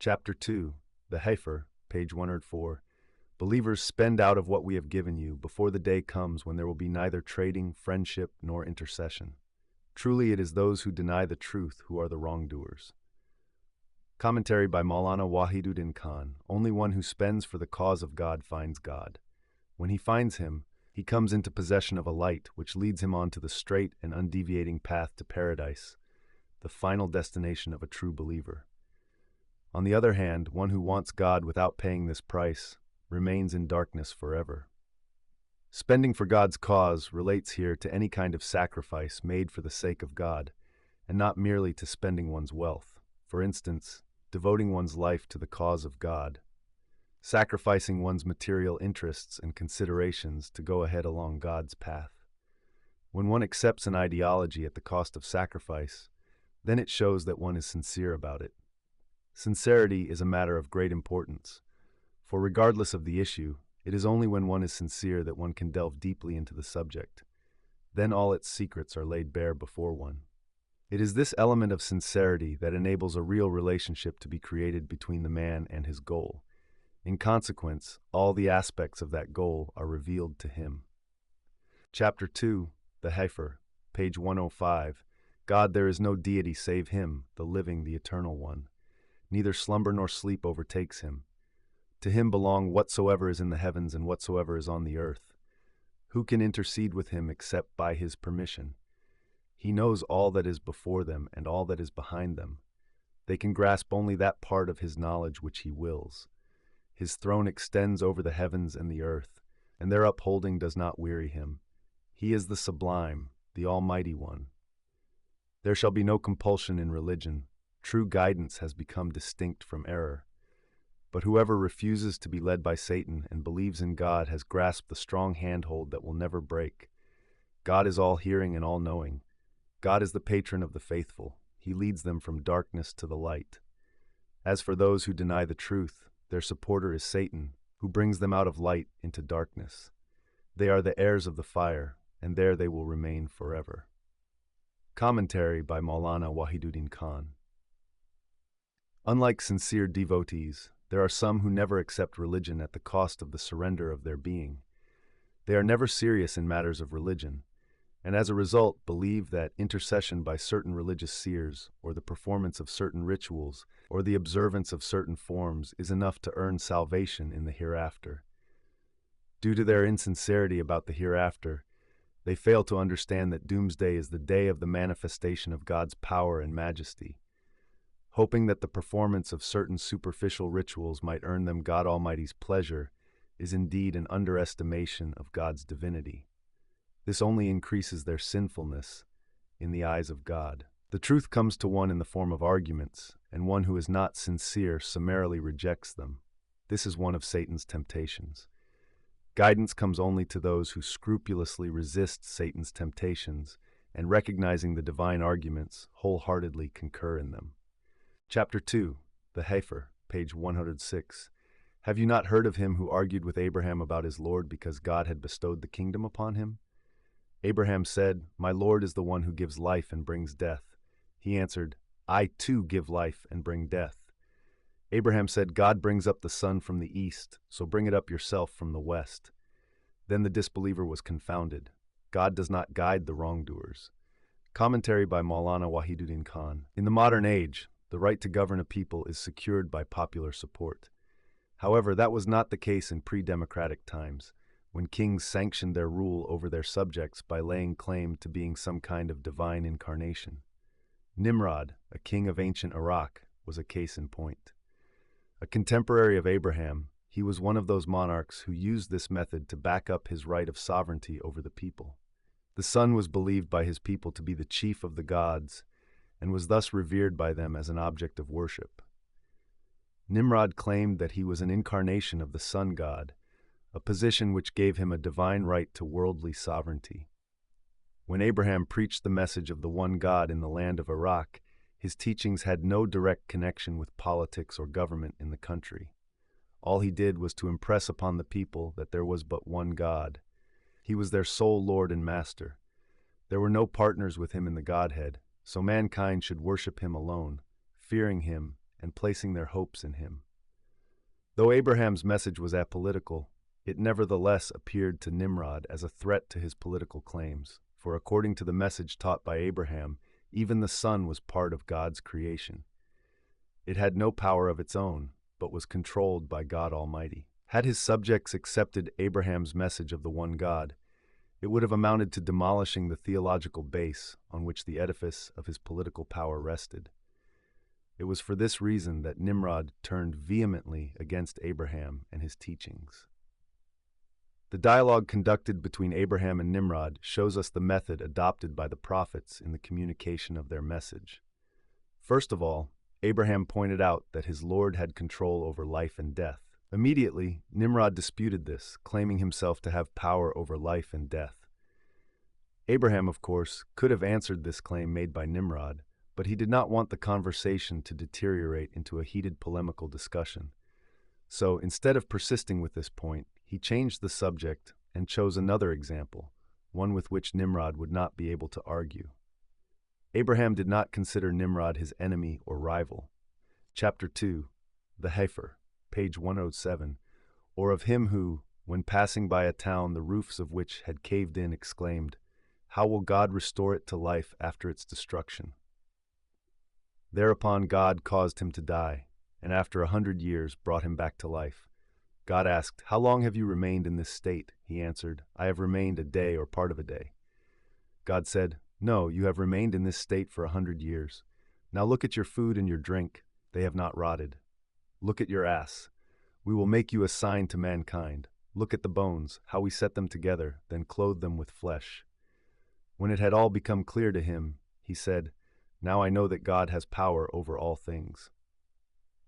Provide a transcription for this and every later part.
Chapter 2, the Heifer, page 104. Believers, spend out of what we have given you before the day comes when there will be neither trading, friendship, nor intercession. Truly it is those who deny the truth who are the wrongdoers. Commentary by Maulana Wahiduddin Khan. Only one who spends for the cause of God finds God. When he finds him, he comes into possession of a light which leads him on to the straight and undeviating path to paradise, the final destination of a true believer. On the other hand, one who wants God without paying this price remains in darkness forever. Spending for God's cause relates here to any kind of sacrifice made for the sake of God, and not merely to spending one's wealth. For instance, devoting one's life to the cause of God, sacrificing one's material interests and considerations to go ahead along God's path. When one accepts an ideology at the cost of sacrifice, then it shows that one is sincere about it. Sincerity is a matter of great importance, for regardless of the issue, it is only when one is sincere that one can delve deeply into the subject. Then all its secrets are laid bare before one. It is this element of sincerity that enables a real relationship to be created between the man and his goal. In consequence, all the aspects of that goal are revealed to him. Chapter 2, the Heifer, page 105. God, there is no deity save him, the living, the eternal one. Neither slumber nor sleep overtakes him. To him belong whatsoever is in the heavens and whatsoever is on the earth. Who can intercede with him except by his permission? He knows all that is before them and all that is behind them. They can grasp only that part of his knowledge which he wills. His throne extends over the heavens and the earth, and their upholding does not weary him. He is the sublime, the Almighty One. There shall be no compulsion in religion. True guidance has become distinct from error. But whoever refuses to be led by Satan and believes in God has grasped the strong handhold that will never break. God is all-hearing and all-knowing. God is the patron of the faithful. He leads them from darkness to the light. As for those who deny the truth, their supporter is Satan, who brings them out of light into darkness. They are the heirs of the fire, and there they will remain forever. Commentary by Maulana Wahiduddin Khan. Unlike sincere devotees, there are some who never accept religion at the cost of the surrender of their being. They are never serious in matters of religion, and as a result believe that intercession by certain religious seers, or the performance of certain rituals, or the observance of certain forms is enough to earn salvation in the hereafter. Due to their insincerity about the hereafter, they fail to understand that doomsday is the day of the manifestation of God's power and majesty. Hoping that the performance of certain superficial rituals might earn them God Almighty's pleasure is indeed an underestimation of God's divinity. This only increases their sinfulness in the eyes of God. The truth comes to one in the form of arguments, and one who is not sincere summarily rejects them. This is one of Satan's temptations. Guidance comes only to those who scrupulously resist Satan's temptations and, recognizing the divine arguments, wholeheartedly concur in them. Chapter 2, the Heifer, page 106. Have you not heard of him who argued with Abraham about his Lord because God had bestowed the kingdom upon him? Abraham said, "My Lord is the one who gives life and brings death." He answered, "I too give life and bring death." Abraham said, "God brings up the sun from the east, so bring it up yourself from the west." Then the disbeliever was confounded. God does not guide the wrongdoers. Commentary by Maulana Wahiduddin Khan. In the modern age, the right to govern a people is secured by popular support. However, that was not the case in pre-democratic times, when kings sanctioned their rule over their subjects by laying claim to being some kind of divine incarnation. Nimrod, a king of ancient Iraq, was a case in point. A contemporary of Abraham, he was one of those monarchs who used this method to back up his right of sovereignty over the people. The sun was believed by his people to be the chief of the gods, and was thus revered by them as an object of worship. Nimrod claimed that he was an incarnation of the sun god, a position which gave him a divine right to worldly sovereignty. When Abraham preached the message of the one God in the land of Iraq, his teachings had no direct connection with politics or government in the country. All he did was to impress upon the people that there was but one God. He was their sole Lord and Master. There were no partners with him in the Godhead, so mankind should worship him alone, fearing him and placing their hopes in him. Though Abraham's message was apolitical, it nevertheless appeared to Nimrod as a threat to his political claims, for according to the message taught by Abraham, even the sun was part of God's creation. It had no power of its own, but was controlled by God Almighty. Had his subjects accepted Abraham's message of the one God, it would have amounted to demolishing the theological base on which the edifice of his political power rested. It was for this reason that Nimrod turned vehemently against Abraham and his teachings. The dialogue conducted between Abraham and Nimrod shows us the method adopted by the prophets in the communication of their message. First of all, Abraham pointed out that his Lord had control over life and death. Immediately, Nimrod disputed this, claiming himself to have power over life and death. Abraham, of course, could have answered this claim made by Nimrod, but he did not want the conversation to deteriorate into a heated polemical discussion. So, instead of persisting with this point, he changed the subject and chose another example, one with which Nimrod would not be able to argue. Abraham did not consider Nimrod his enemy or rival. Chapter 2, the Heifer, page 107, or of him who, when passing by a town the roofs of which had caved in, exclaimed, "How will God restore it to life after its destruction?" Thereupon God caused him to die, and after 100 years brought him back to life. God asked, "How long have you remained in this state?" He answered, "I have remained a day or part of a day." God said, "No, you have remained in this state for 100 years. Now look at your food and your drink, they have not rotted. Look at your ass. We will make you a sign to mankind. Look at the bones, how we set them together, then clothe them with flesh." When it had all become clear to him, he said, "Now I know that God has power over all things."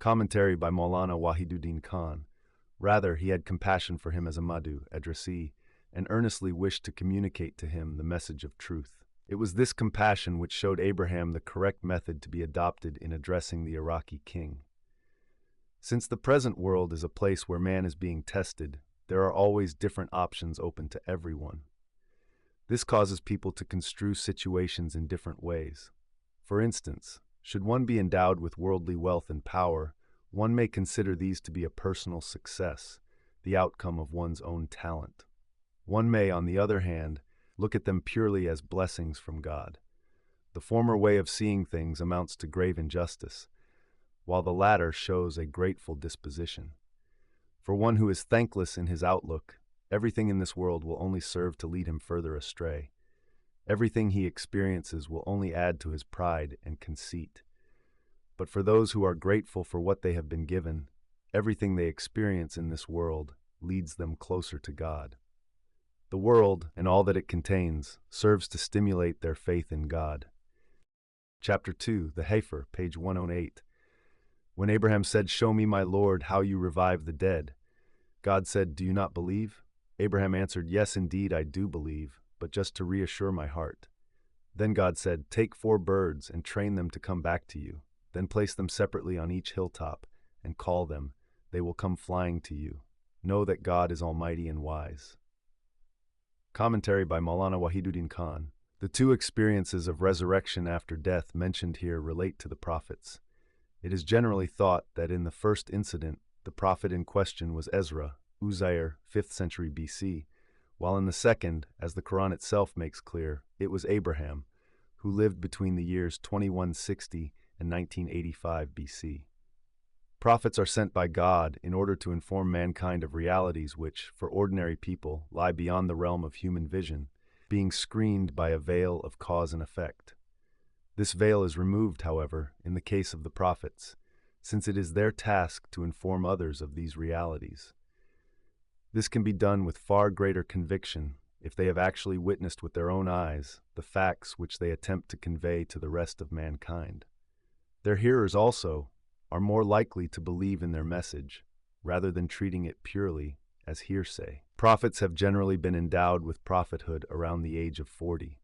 Commentary by Maulana Wahiduddin Khan. Rather, he had compassion for him as a Madhu, addressee, and earnestly wished to communicate to him the message of truth. It was this compassion which showed Abraham the correct method to be adopted in addressing the Iraqi king. Since the present world is a place where man is being tested, there are always different options open to everyone. This causes people to construe situations in different ways. For instance, should one be endowed with worldly wealth and power, one may consider these to be a personal success, the outcome of one's own talent. One may, on the other hand, look at them purely as blessings from God. The former way of seeing things amounts to grave injustice, while the latter shows a grateful disposition. For one who is thankless in his outlook, everything in this world will only serve to lead him further astray. Everything he experiences will only add to his pride and conceit. But for those who are grateful for what they have been given, everything they experience in this world leads them closer to God. The world, and all that it contains, serves to stimulate their faith in God. Chapter 2, the Heifer, page 108. When Abraham said, "Show me, my Lord, how you revive the dead," God said, "Do you not believe?" Abraham answered, "Yes, indeed, I do believe, but just to reassure my heart." Then God said, "Take 4 birds and train them to come back to you. Then place them separately on each hilltop and call them. They will come flying to you. Know that God is almighty and wise." Commentary by Maulana Wahiduddin Khan. The 2 experiences of resurrection after death mentioned here relate to the prophets. It is generally thought that in the first incident, the prophet in question was Ezra, Uzair, 5th century BC, while in the second, as the Quran itself makes clear, it was Abraham, who lived between the years 2160 and 1985 BC. Prophets are sent by God in order to inform mankind of realities which, for ordinary people, lie beyond the realm of human vision, being screened by a veil of cause and effect. This veil is removed, however, in the case of the prophets, since it is their task to inform others of these realities. This can be done with far greater conviction if they have actually witnessed with their own eyes the facts which they attempt to convey to the rest of mankind. Their hearers also are more likely to believe in their message, rather than treating it purely as hearsay. Prophets have generally been endowed with prophethood around the age of 40.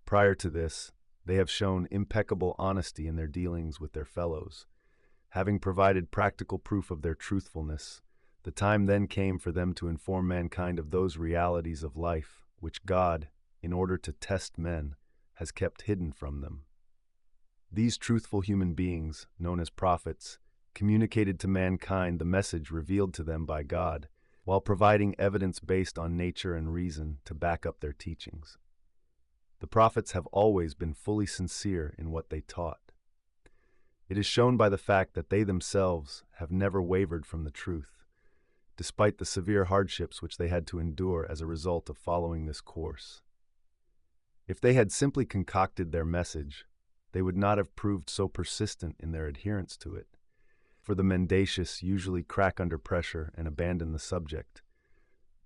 Prior to this, they have shown impeccable honesty in their dealings with their fellows. Having provided practical proof of their truthfulness, the time then came for them to inform mankind of those realities of life which God, in order to test men, has kept hidden from them. These truthful human beings, known as prophets, communicated to mankind the message revealed to them by God, while providing evidence based on nature and reason to back up their teachings. The prophets have always been fully sincere in what they taught. It is shown by the fact that they themselves have never wavered from the truth, despite the severe hardships which they had to endure as a result of following this course. If they had simply concocted their message, they would not have proved so persistent in their adherence to it, for the mendacious usually crack under pressure and abandon the subject.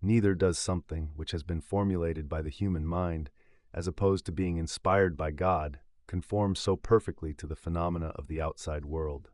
Neither does something which has been formulated by the human mind, as opposed to being inspired by God, conform so perfectly to the phenomena of the outside world.